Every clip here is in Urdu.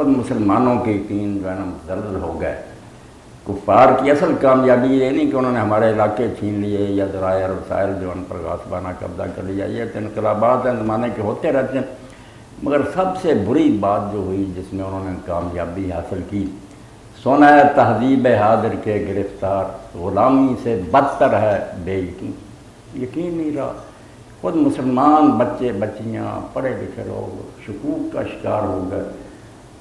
خود مسلمانوں کے یقین جو ہے نا متزلزل ہو گئے۔ کفار کی اصل کامیابی یہ نہیں کہ انہوں نے ہمارے علاقے چھین لیے یا ذرائع اور وسائل جو ان پر غاصبانہ قبضہ کر لیا، یہ تو انقلابات ہیں زمانے کے ہوتے رہتے ہیں، مگر سب سے بری بات جو ہوئی جس میں انہوں نے کامیابی حاصل کی، سونا ہے تہذیب حاضر کے گرفتار، غلامی سے بدتر ہے بے یقین۔ یقین نہیں رہا، خود مسلمان بچے بچیاں پڑھے لکھے لوگ شکوک کا شکار ہو گئے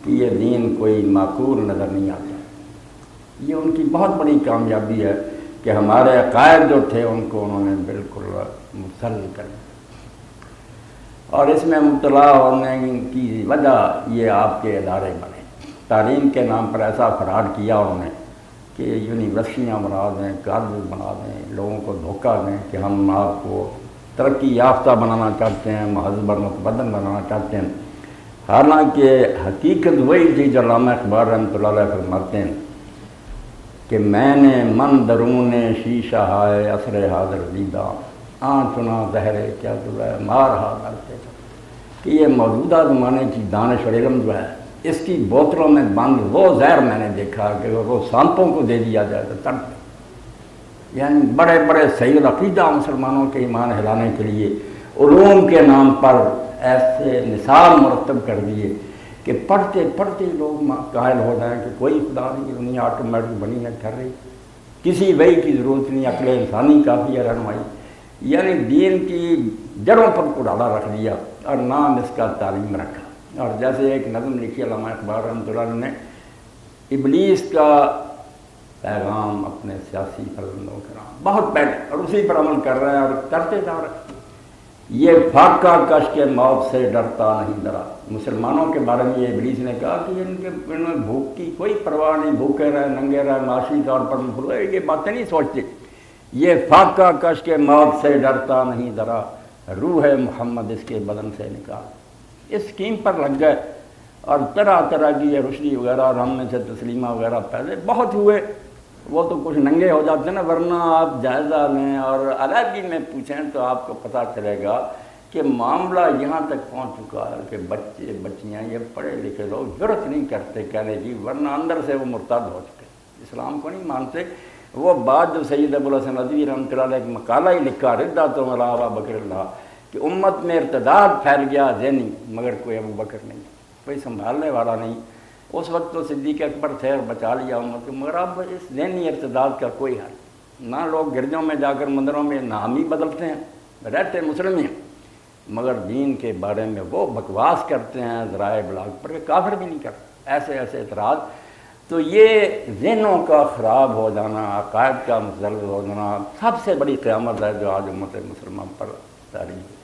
کہ یہ دین کوئی معقول نظر نہیں آتا۔ یہ ان کی بہت بڑی کامیابی ہے کہ ہمارے عقائد جو تھے ان کو انہوں نے بالکل مسلم کر دیا، اور اس میں مبتلا ہونے کی وجہ یہ آپ کے ادارے بنے، تعلیم کے نام پر ایسا فراڈ کیا انہوں نے کہ یونیورسٹیاں بنا دیں، کالج بنا دیں، لوگوں کو دھوکہ دیں کہ ہم آپ کو ترقی یافتہ بنانا چاہتے ہیں، مہذب اور متمدن بنانا چاہتے ہیں، حالانکہ حقیقت وہی تھی جو علامہ اقبال رحمۃ اللہ علیہ فرماتے ہیں کہ میں نے من درون شیشہ ہائے عصر حاضر دیدہ چنا زہرے کیا جو ہے مار کرتے تھے، کہ یہ موجودہ زمانے کی دانش اور علم جو ہے اس کی بوتلوں میں بند وہ زہر میں نے دیکھا کہ وہ سانپوں کو دے دیا جائے تو تڑپے۔ یعنی بڑے بڑے سید عقیدہ مسلمانوں کے ایمان ہلانے کے لیے علوم کے نام پر ایسے نصاب مرتب کر دیے کہ پڑھتے پڑھتے لوگ قائل ہو جائیں کہ کوئی خدا نہیں، دنیا آٹومیٹک بنی ہے کر رہی، کسی وحی کی ضرورت نہیں، عقل انسانی کافی ہے رہنمائی۔ یعنی دین کی جڑوں پر کڑالا رکھ دیا اور نام اس کا تعلیم رکھا۔ اور جیسے ایک نظم لکھی علامہ اقبال رحمۃ اللہ علیہ نے، ابلیس کا پیغام اپنے سیاسی فرزندوں کے نام، بہت پہلے، اور اسی پر عمل کر رہے ہیں اور کرتے جا رہے ہیں۔ یہ فاقہ کش کے موت سے ڈرتا نہیں ڈرا، مسلمانوں کے بارے میں یہ ابلیس نے کہا کہ انہیں بھوک کی کوئی پرواہ نہیں، بھوکے رہے ننگے رہے معاشی طور پر بھولے، یہ باتیں نہیں سوچتے۔ یہ فاقہ کش کے موت سے ڈرتا نہیں ڈرا، روح محمد اس کے بدن سے نکال۔ اس اسکیم پر لگ گئے اور طرح طرح کی یہ رشدی وغیرہ اور ہم میں سے تسلیمہ وغیرہ پہلے بہت ہوئے، وہ تو کچھ ننگے ہو جاتے ہیں نا، ورنہ آپ جائزہ لیں اور علیحدگی میں پوچھیں تو آپ کو پتہ چلے گا کہ معاملہ یہاں تک پہنچ چکا ہے کہ بچے بچیاں یہ پڑھے لکھے لوگ ضرورت نہیں کرتے کہنے کی، ورنہ اندر سے وہ مرتد ہو چکے، اسلام کو نہیں مانتے۔ وہ بات جو سید ابوالحسن ندوی رحمۃ اللہ علیہ ایک مقالہ ہی لکھا ردۃ علی ابو بکر اللہ، کہ امت میں ارتداد پھیل گیا ذہنی، مگر کوئی ابو بکر نہیں، کوئی سنبھالنے والا نہیں۔ اس وقت تو صدیق اکبر تھے اور بچا لیا امت کو، مگر اب اس ذہنی ارتداد کا کوئی حل نہ، لوگ گرجوں میں جا کر مندروں میں نام ہی بدلتے ہیں، رہتے مسلم ہیں، مگر دین کے بارے میں وہ بکواس کرتے ہیں ذرائع ابلاغ پر کہ کافر بھی نہیں کرتے، ایسے ایسے اعتراض۔ تو یہ ذہنوں کا خراب ہو جانا، عقائد کا متزلزل ہو جانا سب سے بڑی قیامت ہے جو آج امت مسلمان پر تاری ہے۔